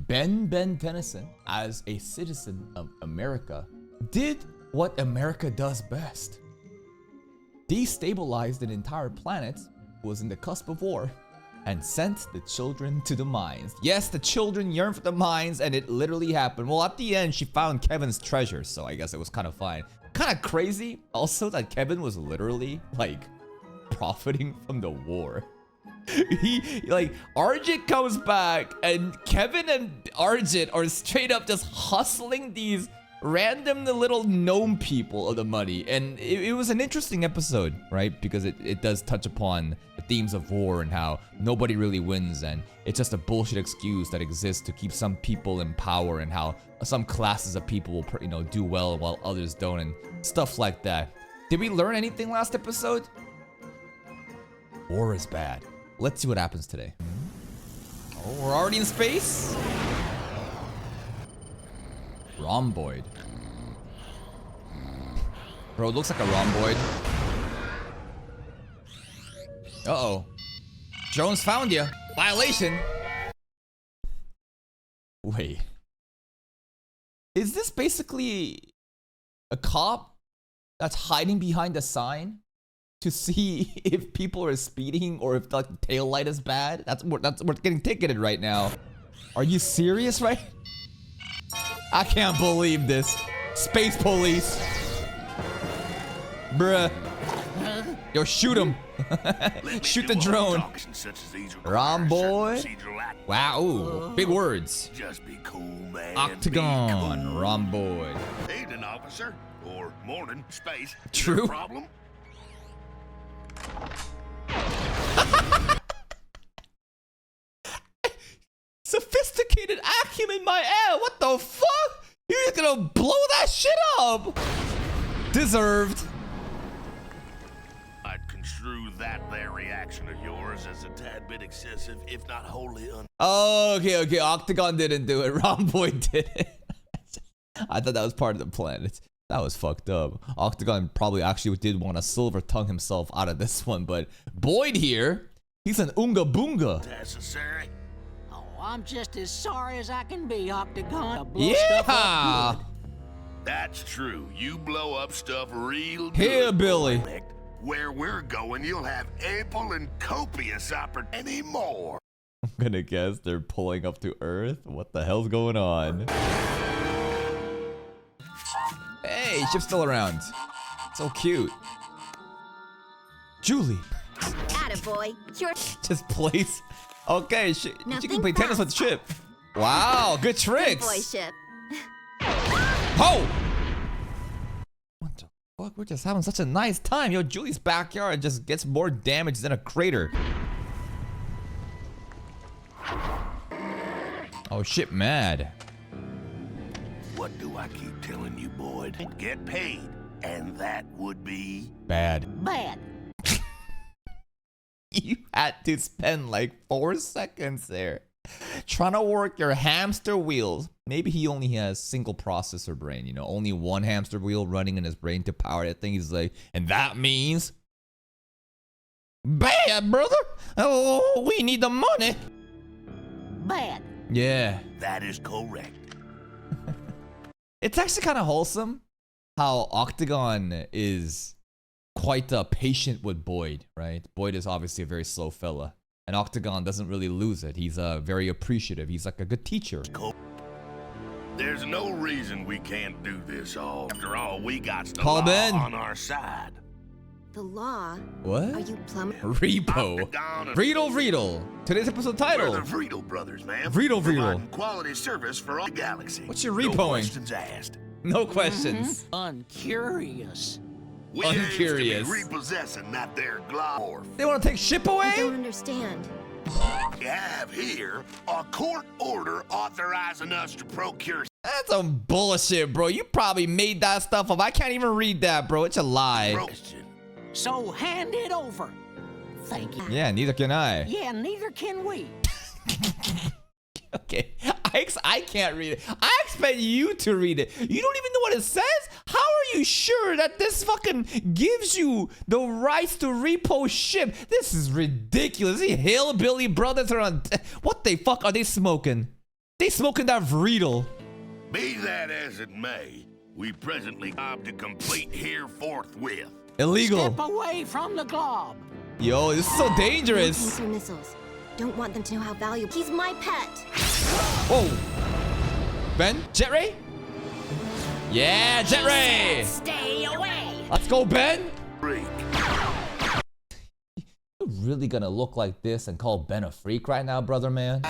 Ben Tennyson, as a citizen of America, did what America does best. Destabilized an entire planet, was in the cusp of war, and sent the children to the mines. Yes, the children yearned for the mines, and it literally happened. Well, at the end, she found Kevin's treasure, so I guess it was kind of fine. Kind of crazy, also, that Kevin was literally, like, profiting from the war. Arjit comes back, and Kevin and Arjit are straight up just hustling these random little gnome people of the money. And it was an interesting episode, right? Because it does touch upon the themes of war and how nobody really wins, and it's just a bullshit excuse that exists to keep some people in power, and how some classes of people will, do well while others don't, and stuff like that. Did we learn anything last episode? War is bad. Let's see what happens today. Oh, we're already in space? Rhomboid. Bro, it looks like a rhomboid. Uh-oh. Jones found you. Violation. Wait. Is this basically a cop that's hiding behind a sign to see if people are speeding or if the tail light is bad? We're getting ticketed right now. Are you serious, right? I can't believe this. Space police. Bruh. Yo, shoot him. Shoot the drone. Rhomboid. Wow, ooh, big words. Just be cool, man. Octagon, cool. rhomboid. Evening, officer. Or morning, space. True. No problem? Sophisticated acumen, my ass. What the fuck? You're just gonna blow that shit up. Deserved. I'd construe that there reaction of yours as a tad bit excessive, if not wholly Okay. Octagon didn't do it. Rhomboid did it. I thought that was part of the plan. That was fucked up. Octagon probably actually did want to silver tongue himself out of this one, but Boyd here, he's an unga boonga. necessary. Oh, I'm just as sorry as I can be, Octagon. To blow stuff up Yeah. good. That's true. You blow up stuff real good. Here, Billy. Where we're going, you'll have ample and copious opportunity more. I'm gonna guess they're pulling up to Earth. What the hell's going on? Hey, ship's still around. So cute. Julie. Attaboy. You're Just plays. Okay, she Now can think play tennis with fast. Chip. Wow, good good tricks. boy ship. Oh! What the fuck? We're just having such a nice time. Yo, Julie's backyard just gets more damage than a crater. Oh, shit, mad. What do I keep telling you, Boyd? Get paid. And that would be... Bad. Bad. You had to spend like 4 seconds there trying to work your hamster wheels. Maybe he only has single processor brain, only one hamster wheel running in his brain to power that thing. He's like, and that means bad, brother. Oh, we need the money. Bad. Yeah. That is correct. It's actually kind of wholesome how Octagon is quite patient with Boyd, right? Boyd is obviously a very slow fella, and Octagon doesn't really lose it. He's very appreciative. He's like a good teacher. There's no reason we can't do this all. After all, we got the Paul law Ben. on our side. The law? What? Are you plumb? Repo. Octagon and Vreedle. Today's episode We're title. the Vreedle brothers, man. Vreedle. Providing quality service for all the galaxy. What's your No repoing? questions asked. No questions. Uncurious. We aims to be Uncurious. repossessing that there glomorph. They want to take ship I don't away? understand. We have here a court order authorizing us to procure. That's some bullshit, bro. You probably made that stuff up. I can't even read that, bro. It's a lie. Question. So hand it over. Thank you. Yeah, neither can I. Yeah, neither can we. Okay, I can't read it. I expect you to read it. You don't even know what it says? How are you sure that this fucking gives you the rights to repo ship? This is ridiculous. These hillbilly brothers are on... What the fuck are they smoking? They smoking that Breedle. Be that as it may, we presently job to complete here forthwith. Illegal. Step away from the glob. Yo, this is so dangerous. Tanks or missiles. Don't want them to know how valuable. He's my pet. Whoa. Ben, Jet Ray? Yeah, Jet Ray. Stay away. Let's go, Ben. Freak. You're really gonna look like this and call Ben a freak right now, brother man?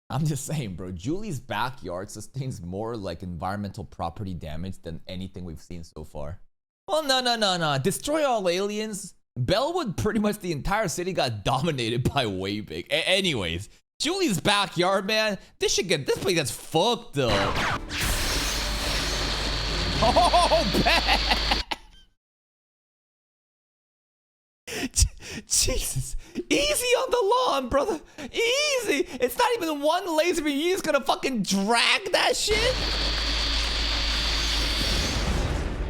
I'm just saying, bro. Julie's backyard sustains more like environmental property damage than anything we've seen so far. Well, no. Destroy all aliens. Bellwood, pretty much the entire city got dominated by way big. Anyways, Julie's backyard, man. This place gets fucked up. Oh, bad. Jesus. Easy on the lawn, brother. Easy. It's not even one laser beam. You're just gonna fucking drag that shit?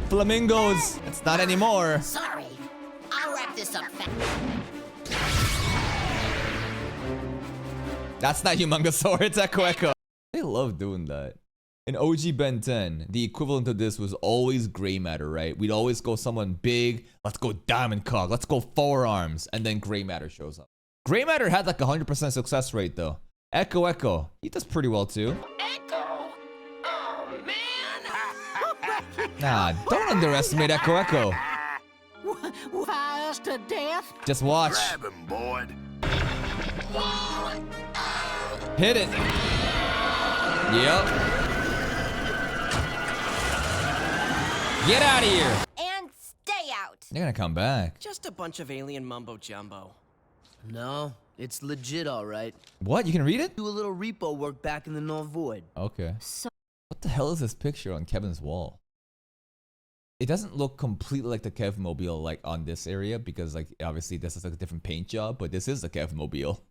Flamingos. It's not anymore. Sorry. I'll wrap this up fast. That's not Humongousaur. It's Echo Echo. They love doing that. In OG Ben 10, the equivalent of this was always gray matter, right? We'd always go someone big. Let's go Diamond Cog. Let's go Forearms. And then gray matter shows up. Gray matter had like 100% success rate though. Echo Echo. He does pretty well too. Echo. Oh, man. Nah, don't underestimate Echo Echo. Fire us to death. Just watch. Grab him, Boyd. Hit it. Yep. Get out of here. And stay out. They're gonna come back. Just a bunch of alien mumbo jumbo. No, it's legit, all right. What? You can read it? Do a little repo work back in the North Void. Okay. So What the hell is this picture on Kevin's wall? It doesn't look completely like the Kev Mobile like on this area because like obviously this is like a different paint job, but this is the Kev Mobile.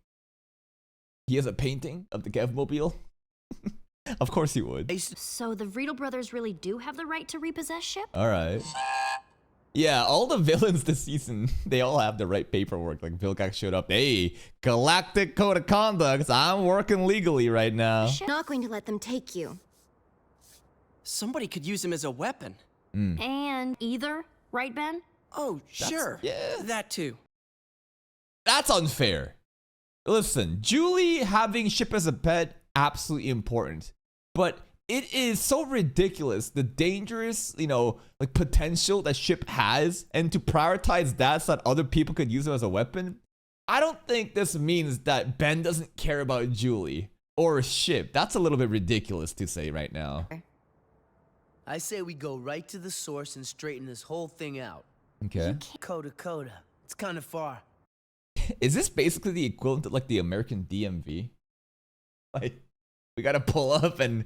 He has a painting of the Kev Mobile. Of course he would. So the Breedle brothers really do have the right to repossess ship? All right. Yeah, all the villains this season, they all have the right paperwork. Like Vilgax showed up. Hey, Galactic Code of Conduct. I'm working legally right now. Not going to let them take you. Somebody could use him as a weapon. And either, right, Ben? Oh, sure. yeah. That too. That's unfair. Listen, Julie having Ship as a pet, absolutely important. But it is so ridiculous, the dangerous, like potential that Ship has, and to prioritize that so that other people could use it as a weapon. I don't think this means that Ben doesn't care about Julie or Ship. That's a little bit ridiculous to say right now. I say we go right to the source and straighten this whole thing out. Okay. Coda. It's kind of far. Is this basically the equivalent to like the American DMV? Like, we gotta pull up and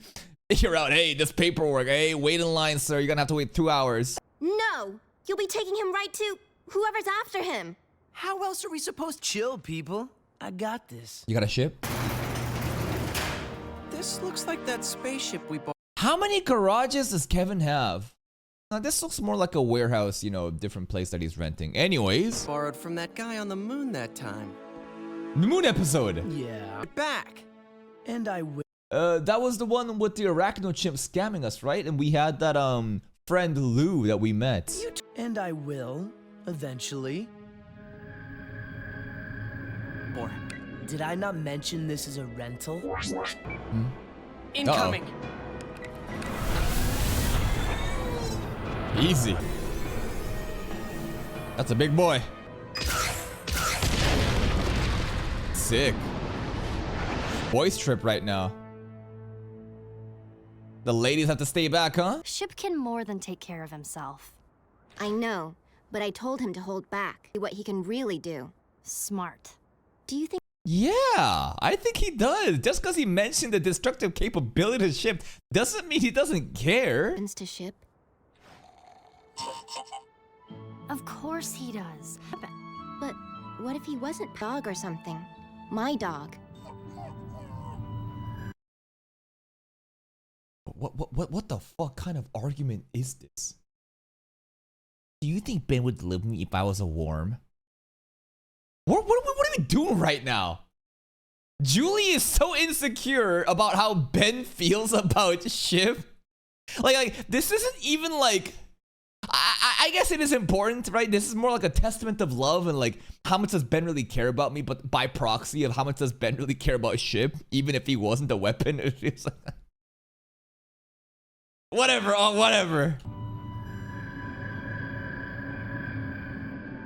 figure out, hey, this paperwork, hey, wait in line, sir. You're gonna have to wait 2 hours. No! You'll be taking him right to whoever's after him. How else are we supposed to... Chill, people. I got this. You got a ship? This looks like that spaceship we bought. How many garages does Kevin have? Now, this looks more like a warehouse, different place that he's renting. Anyways, Borrowed from that guy on the moon that time. the moon episode. Yeah. Back. And I will. That was the one with the arachno chimp scamming us, right? And we had that friend Lou that we met. And I will, eventually. Or Did I not mention this is a rental? incoming. Easy. That's a big boy. Sick. Boys trip right now. The ladies have to stay back, huh? Ship can more than take care of himself. I know, but I told him to hold back. What he can really do. Smart. Do you think Yeah, I think he does. Just because he mentioned the destructive capability of the ship doesn't mean he doesn't care. happens to Ship? Of course he does. But what if he wasn't dog or something? My dog. What the fuck kind of argument is this? Do you think Ben would live with me if I was a worm? What are we doing right now? Julie is so insecure about how Ben feels about Shiv. Like this isn't even like. I guess it is important, right? This is more like a testament of love and like how much does Ben really care about me, but by proxy of how much does Ben really care about Shiv, even if he wasn't a weapon. It's like, whatever, whatever.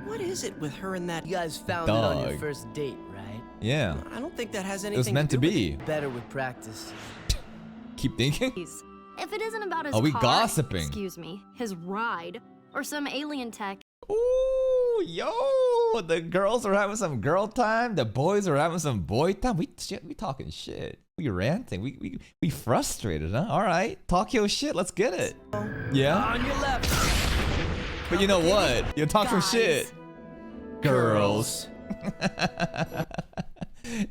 What is it with her and that? You guys found it on your first date, right? Yeah. I don't think that has anything It was meant to be. Better with practice. Keep thinking. Please. If it isn't about his Are we car, gossiping? excuse me, his ride, or some alien tech. Ooh, yo, the girls are having some girl time. The boys are having some boy time. We talking shit. We ranting. We frustrated, huh? All right, talk your shit. Let's get it. Yeah. On your left. But you know what? You talk some Guys. shit. Girls.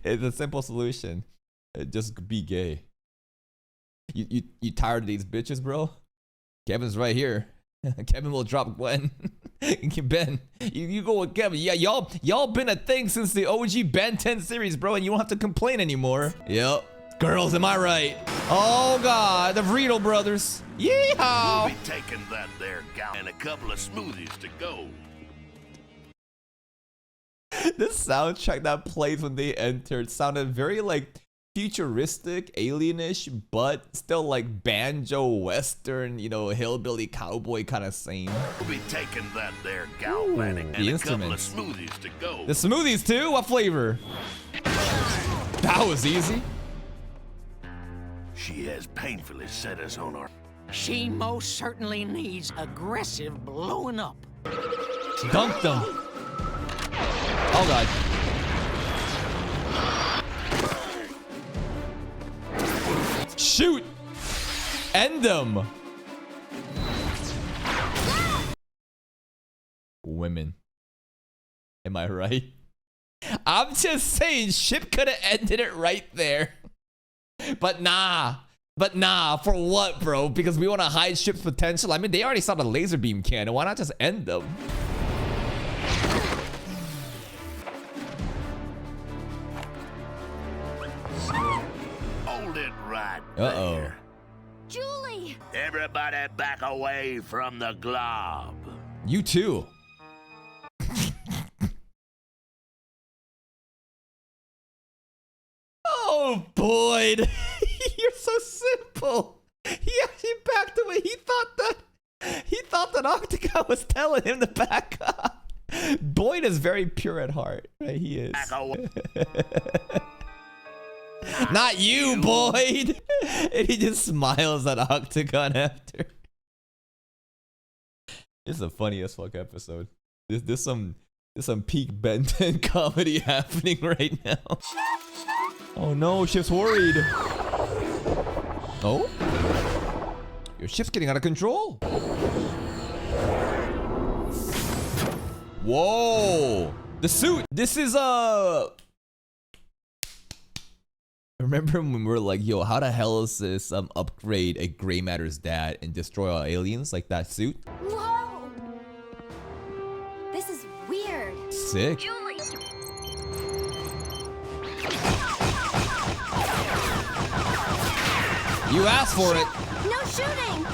It's a simple solution. Just be gay. You tired of these bitches, bro? Kevin's right here. Kevin will drop Gwen. Ben, you go with Kevin. Yeah, y'all been a thing since the OG Ben 10 series, bro, and you don't have to complain anymore. Yep. Girls, am I right? Oh God, the Breedle brothers. Yeehaw! We'll be taking that there gown and a couple of smoothies to go. This soundtrack that played when they entered sounded very like futuristic, alienish, but still like banjo western, you know, hillbilly cowboy kind of scene. We'll be taking that there galvanic the and a couple of instruments. smoothies to go. The smoothies too? What flavor? That was easy. She has painfully set us on our... She most certainly needs aggressive blowing up. Dunked them. Oh God. Shoot! End them! Women. Am I right? I'm just saying, Ship could have ended it right there. But nah. For what, bro? Because we want to hide Ship's potential? I mean, they already saw the laser beam cannon. Why not just end them? Hold it right Uh-oh. there. Julie! Everybody back away from the glob. You too. Oh, Boyd. You're so simple. He actually backed away. He thought that Octagon was telling him to back up. Boyd is very pure at heart. Right? He is. Back away. Not you, Boyd. And he just smiles at Octagon after. It's the funniest fuck episode. There's some peak Ben 10 comedy happening right now. Oh no, Ship's worried. Oh? Your ship's getting out of control. Whoa! The suit! This is remember when we were like, yo, how the hell is this upgrade a Grey Matter's dad and destroy all aliens like that suit? Whoa! This is weird. Sick. Julie! You asked for it. No shooting!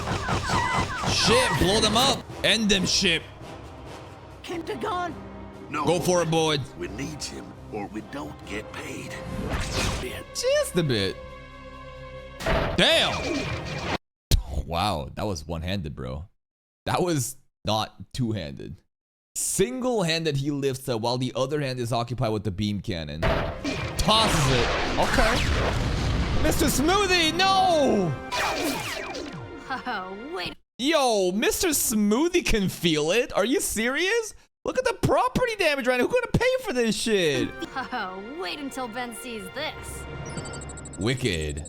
Ship, blow them up. End them, Ship. Pentagon? No, Go for it, Boyd. we need him or we don't get paid. Just a bit. Damn. Wow, that was one-handed, bro. That was not two-handed. Single-handed he lifts it while the other hand is occupied with the beam cannon. Tosses it. Okay. Mr. Smoothie, no! Oh, wait. Yo, Mr. Smoothie can feel it. Are you serious? Look at the property damage right now. Who's gonna pay for this shit? Oh, wait until Ben sees this. Wicked.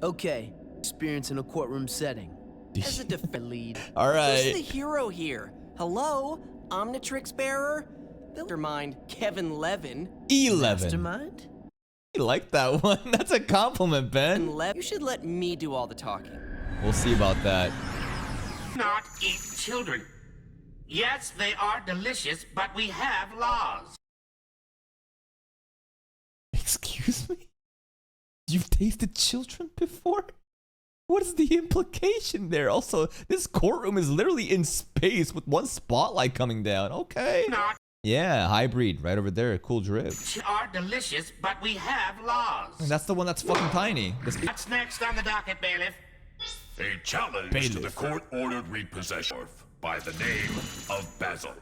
Okay, experience in a courtroom setting. As a defense lead. All Who's the right. hero here? Hello? Omnitrix bearer? Mastermind Kevin Levin. 11. Mastermind? You like that one? That's a compliment, Ben. You should let me do all the talking. We'll see about that. Not eat children. Yes, they are delicious, but we have laws. Excuse me? You've tasted children before? What is the implication there? Also, this courtroom is literally in space with one spotlight coming down. Okay. Not Yeah, hybrid right over there. Cool drip. are delicious, but we have laws. And that's the one that's fucking tiny. This What's next on the docket, bailiff? A challenge to the court-ordered repossession by the name of Basil.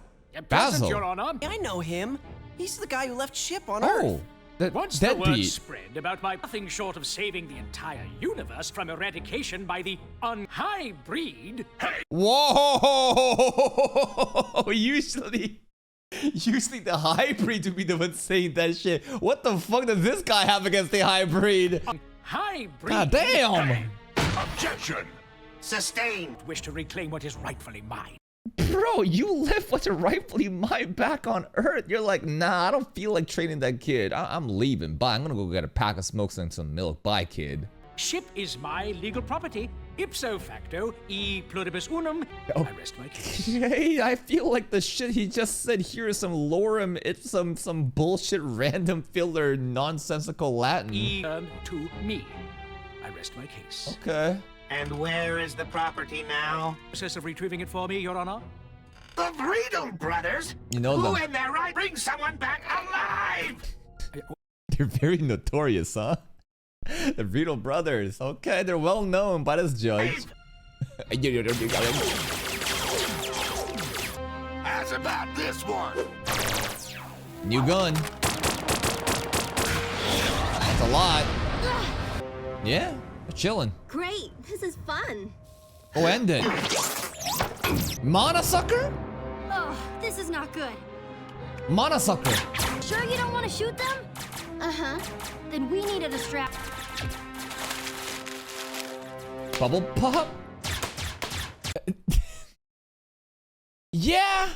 Basil. Your Honor. I know him. He's the guy who left ship on Oh, Earth. that Once the word deadbeat. spread about my nothing short of saving the entire universe from eradication by the high breed. Whoa! Usually the hybrid would be the one saying that shit. What the fuck does this guy have against the hybrid? High breed. God damn! Objection! Sustained. Wish to reclaim what is rightfully mine. Bro, you left what's rightfully mine back on Earth. You're like, nah, I don't feel like training that kid. I'm leaving. Bye. I'm gonna go get a pack of smokes and some milk. Bye, kid. Ship is my legal property. Ipso facto, e pluribus unum. Oh. I rest my case. Hey, I feel like the shit he just said here is some lorem. It's some bullshit, random filler, nonsensical Latin. Turn to me. I rest my case. Okay. And where is the property now? Process of retrieving it for me, Your Honor. The Breedle brothers? You know Who them. in their right bring someone back alive? They're very notorious, huh? The Breedle brothers. Okay, they're well known by this judge. As about this one. New gun. That's a lot. Yeah, we're chilling. Great, this is fun. Oh, end it. Mana sucker? Oh, this is not good. Mana sucker. Sure you don't want to shoot them? Uh-huh. Then we need a distract. Bubble pop. Yeah.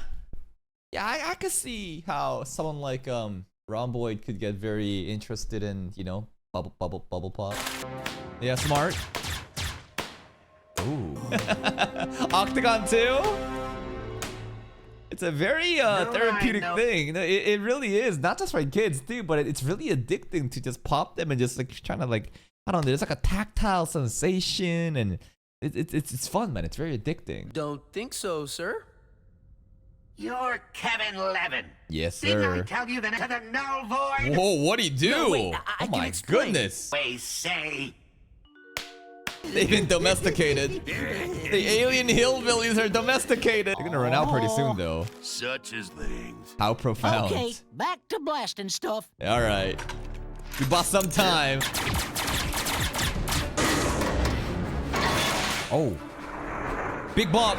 Yeah, I could see how someone like Rhomboid could get very interested in, you know, bubble pop. Yeah, smart. Ooh. Octagon 2? It's a very therapeutic thing. You know, it really is. Not just for kids too, but it's really addicting to just pop them and just like trying to like, I don't know, there's like a tactile sensation and it's fun, man. It's very addicting. Don't think so, sir. You're Kevin Levin. Yes, Didn't I sir. tell you that to the null void? Whoa, what'd he do? No, wait, I Oh can my explain. goodness. They say. They've been domesticated. The alien hillbillies are domesticated. They're gonna run out pretty soon, though. Such as things. How profound. Okay, back to blasting stuff. All right. We bought some time. Oh. Big bump.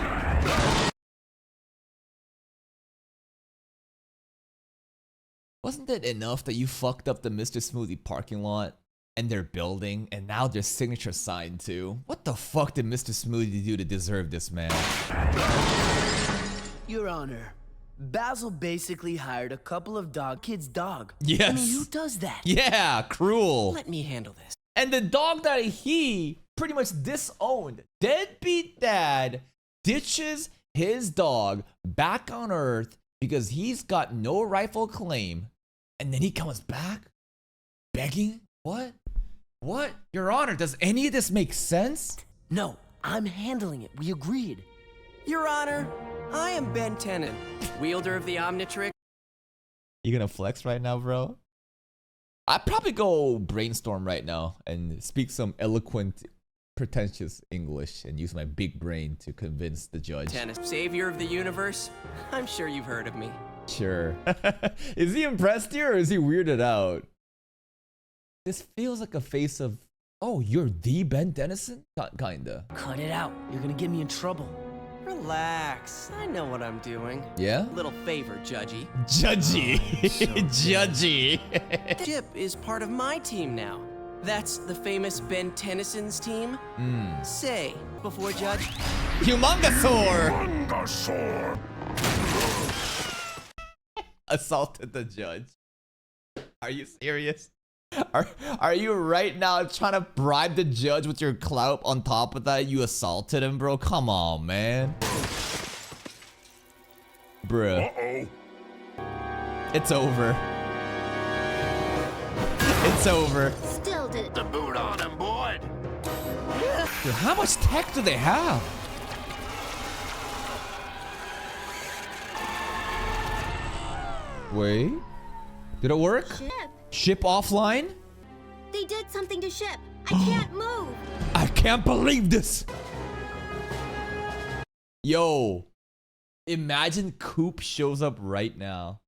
Wasn't it enough that you fucked up the Mr. Smoothie parking lot and their building and now their signature sign too? What the fuck did Mr. Smoothie do to deserve this, man? Your Honor, Basil basically hired a couple of kids' dog. Yes. I mean, who does that? Yeah, cruel. Let me handle this. And the dog that he pretty much disowned, deadbeat dad, ditches his dog back on Earth because he's got no rightful claim. And then he comes back begging? What? What? Your Honor, does any of this make sense? No, I'm handling it. We agreed. Your Honor, I am Ben Tennant, wielder of the Omnitrix. You gonna flex right now, bro? I'd probably go brainstorm right now and speak some eloquent, pretentious English and use my big brain to convince the judge. Tennant, savior of the universe. I'm sure you've heard of me. Sure. Is he impressed here or is he weirded out? This feels like a face of, oh, you're the Ben Dennison? Kinda. Cut it out. You're gonna get me in trouble. Relax. I know what I'm doing. Yeah? Little favor, Judgy. Judgy. Judgy. Chip is part of my team now. That's the famous Ben Tennyson's team. Say, before Judge. Humongosaur! Hungasaur! Assaulted the judge. Are you serious? Are you right now trying to bribe the judge with your clout? On top of that, you assaulted him, bro? Come on, man. Bruh. Uh-oh. It's over. It's over. Still did it. The boot on him, boy. Dude, how much tech do they have? Wait. Did it work? Ship. Ship offline? They did something to ship. I can't move. I can't believe this. Yo. Imagine Coop shows up right now.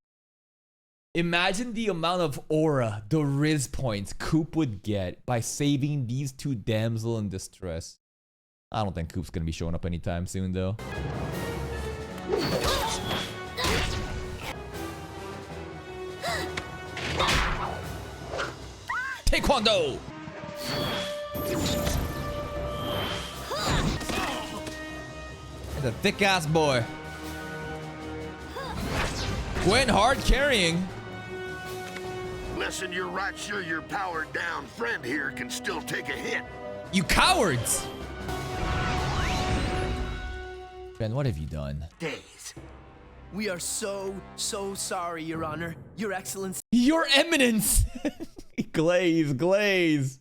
Imagine the amount of aura, the Riz points Coop would get by saving these two damsel in distress. I don't think Coop's gonna be showing up anytime soon, though. Taekwondo! That's a thick-ass boy. Gwen hard carrying. Listen, you're right sure your powered down friend here can still take a hit. You cowards! Ben, what have you done? Days. We are so sorry, Your Honor. Your Excellency. Your Eminence! Glaze.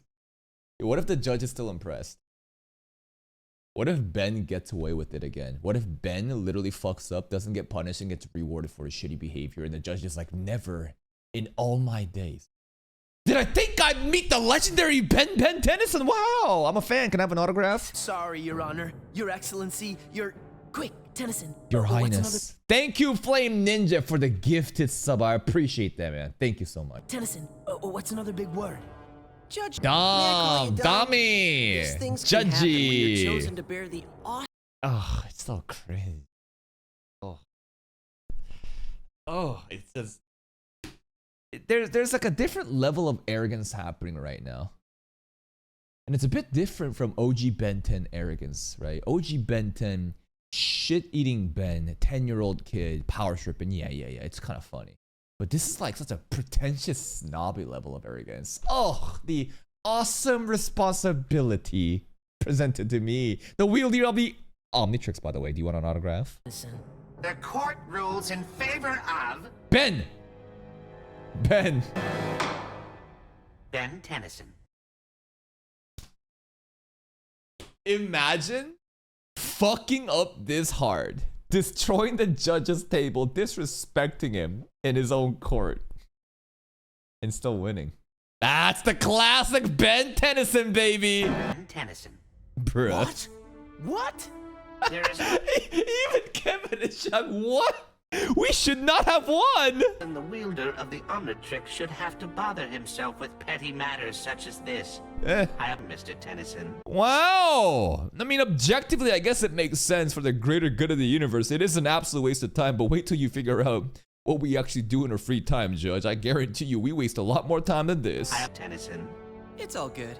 What if the judge is still impressed? What if Ben gets away with it again? What if Ben literally fucks up, doesn't get punished, and gets rewarded for his shitty behavior, and the judge is like, never in all my days did I think I'd meet the legendary Ben Tennyson? Wow, I'm a fan. Can I have an autograph? Sorry, Your Honor. Your Excellency. Your... Quick, Tennyson. Your what's Highness. another... Thank you, Flame Ninja, for the gifted sub. I appreciate that, man. Thank you so much. Tennyson, what's another big word? Judge. Dummy. These things can happen when you're chosen to bear the... Oh, it's so crazy. Oh, it's just... There's like a different level of arrogance happening right now. And it's a bit different from OG Ben 10 arrogance, right? OG Ben 10, shit-eating Ben, 10-year-old kid, power tripping. Yeah, it's kind of funny. But this is like such a pretentious, snobby level of arrogance. Oh, the awesome responsibility presented to me. The wielder of the Omnitrix, by the way. Do you want an autograph? The court rules in favor of Ben Tennyson. Imagine fucking up this hard, destroying the judge's table, disrespecting him in his own court, and still winning. That's the classic Ben Tennyson, baby. Ben Tennyson. Bruh. What? There is Even Kevin is shocked. What? We should not have won. and the wielder of the Omnitrix should have to bother himself with petty matters such as this. I am Mr. Tennyson. Wow. I mean, objectively, I guess it makes sense for the greater good of the universe. It is an absolute waste of time, but wait till you figure out what we actually do in our free time, Judge. I guarantee you we waste a lot more time than this. I am Tennyson. It's all good.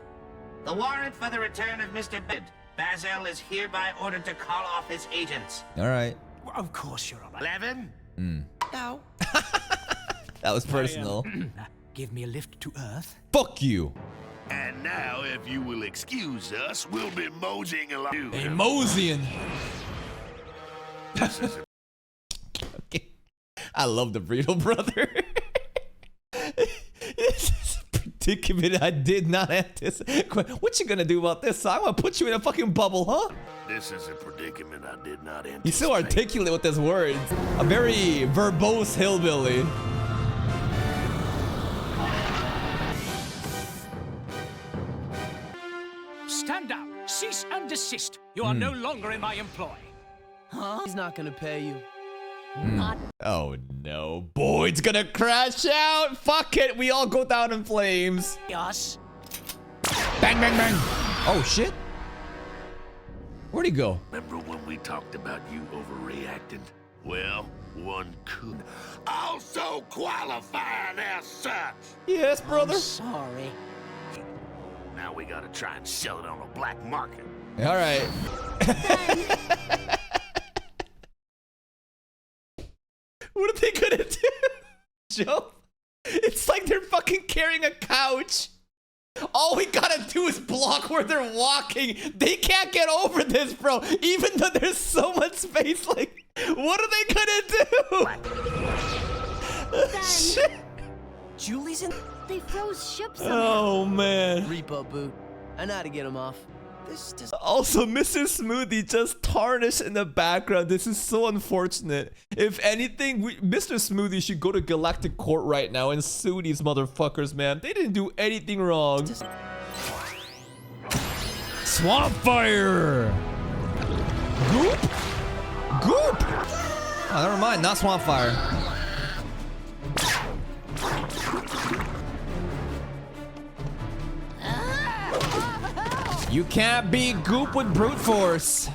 The warrant for the return of Mr. Bid. Basil is hereby ordered to call off his agents. All right. Of course, Your Honor. 11? Ow. That was personal. Give me a lift to Earth. Fuck you. And now, if you will excuse us, we'll be moseying along. Hey, Mosian. Okay. I love the Breedle brother. This is a predicament I did not anticipate. What you gonna do about this? I'm gonna put you in a fucking bubble, huh? This is a predicament I did not anticipate. He's so articulate with his words. A very verbose hillbilly. Stand down. Cease and desist. You are no longer in my employ. Huh? He's not gonna pay you. Oh no. Boyd's gonna crash out. Fuck it. We all go down in flames. Yes. Bang, bang, bang. Oh shit. Where'd he go? Remember when we talked about you overreacting? Well, one could also qualify as such. Yes, brother. Sorry. Now we gotta try and sell it on a black market. All right. What are they gonna do? Joe? It's like they're fucking carrying a couch. All we gotta do is block where they're walking. They can't get over this, bro. Even though there's so much space, like, what are they gonna do? Shit. Julie's in. They froze ships somehow. Oh man. Repo boot. I know how to get him off. This does. Also, Mr. Smoothie just tarnished in the background. This is so unfortunate. If anything, Mr. Smoothie should go to Galactic Court right now and sue these motherfuckers, man. They didn't do anything wrong. Swamp fire. Goop. Goop. Oh, never mind. Not swamp fire. You can't beat Goop with brute force.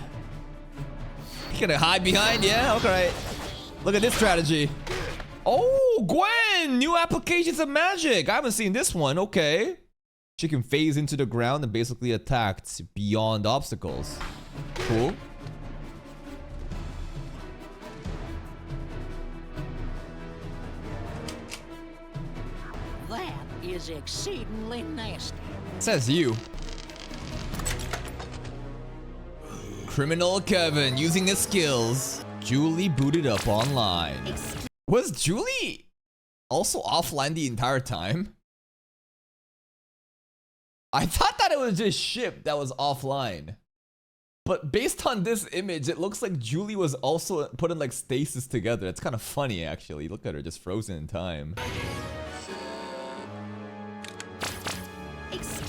You gonna hide behind? Yeah, okay. Look at this strategy. Oh, Gwen! New applications of magic. I haven't seen this one. Okay. She can phase into the ground and basically attack beyond obstacles. Cool. That is exceedingly nasty. Says you. Criminal Kevin using his skills. Julie booted up online. Was Julie also offline the entire time? I thought that it was just Ship that was offline. But based on this image, it looks like Julie was also put in like stasis together. It's kind of funny actually. Look at her just frozen in time.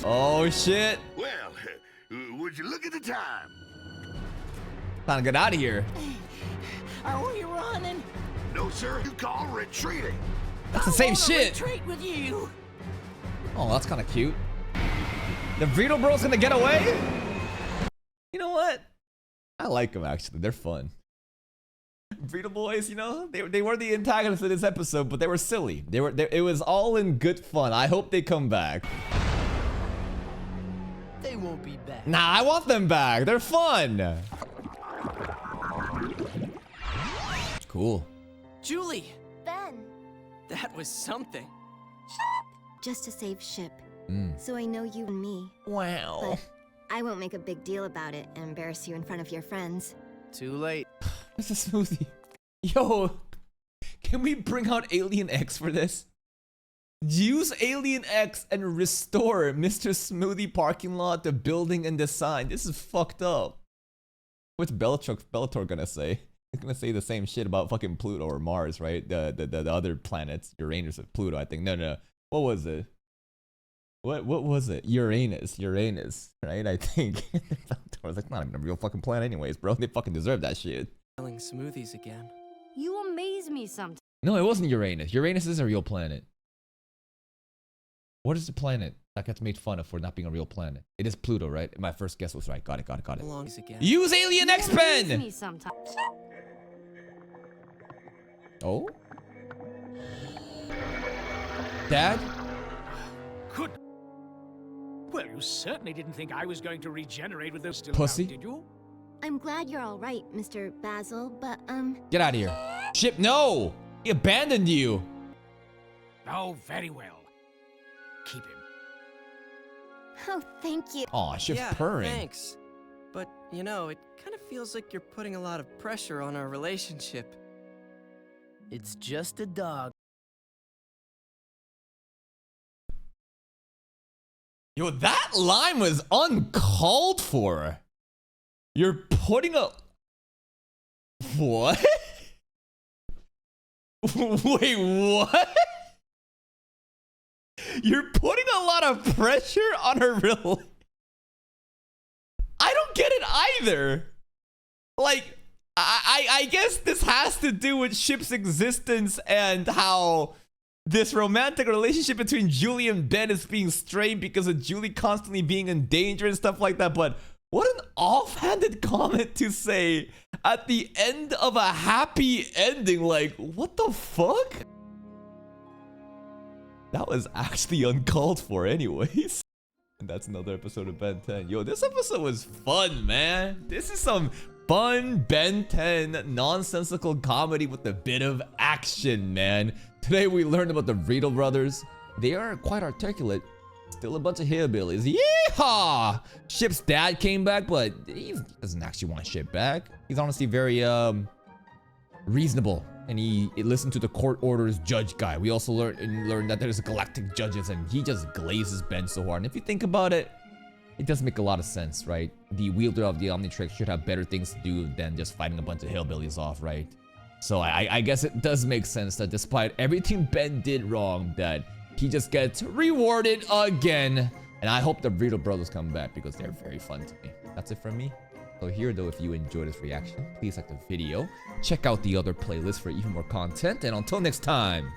Oh shit. Well, would you look at the time? Time to get out of here. Are we running? No, sir. You call retreating. That's the same shit. Retreat with you. Oh, that's kind of cute. The Breedle Bros gonna get away? You know what? I like them actually. They're fun. Breedle Boys, you know, they were the antagonists of this episode, but they were silly. It was all in good fun. I hope they come back. They won't be back. Nah, I want them back. They're fun. Cool. Julie! Ben, That was something. just to save Ship. So I know you and me. Wow. But I won't make a big deal about it and embarrass you in front of your friends. Too late. It's a smoothie. Yo, can we bring out Alien X for this? Use Alien X and restore Mr. Smoothie parking lot, the building, and the sign. This is fucked up. What's Bellator gonna say? He's gonna say the same shit about fucking Pluto or Mars, right? The other planets, Uranus or Pluto, I think. No. What was it? What was it? Uranus, right? I think. Bellator's like, not even a real fucking planet anyways, bro. They fucking deserve that shit. Selling smoothies again. You amaze me sometimes. No, it wasn't Uranus. Uranus is a real planet. What is the planet that gets made fun of for not being a real planet? It is Pluto, right? My first guess was right. Got it. Belongs again. Use Alien X Amaze Pen! me sometimes. Oh? Dad? Good. Well, you certainly didn't think I was going to regenerate with those still Pussy. around, did you? I'm glad you're all right, Mr. Basil, but Get out of here. Ship, no! He abandoned you. Oh, very well. Keep him. oh, thank you. Aw, Ship's Yeah, purring. thanks. But, you know, it kind of feels like you're putting a lot of pressure on our relationship. It's just a dog. Yo, that line was uncalled for. You're putting a... What? Wait, what? You're putting a lot of pressure on her real... I don't get it either. Like, I guess this has to do with Ship's existence and how this romantic relationship between Julie and Ben is being strained because of Julie constantly being in danger and stuff like that. But what an offhanded comment to say at the end of a happy ending. Like, what the fuck? That was actually uncalled for anyways. And that's another episode of Ben 10. Yo, this episode was fun, man. This is some fun Ben 10 nonsensical comedy with a bit of action, man. Today we learned about the Breedle brothers. They are quite articulate. Still a bunch of hillbillies. Yeehaw! Ship's dad came back, but he doesn't actually want Ship back. He's honestly very reasonable and he listened to the court orders judge guy. We also learned that there's galactic judges, and he just glazes Ben so hard. And if you think about it, it does make a lot of sense, right? The wielder of the Omnitrix should have better things to do than just fighting a bunch of hillbillies off, right? So I guess it does make sense that despite everything Ben did wrong, that he just gets rewarded again. And I hope the Breedle brothers come back because they're very fun to me. That's it from me. So here though, if you enjoyed this reaction, please like the video. Check out the other playlist for even more content. And until next time,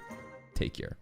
take care.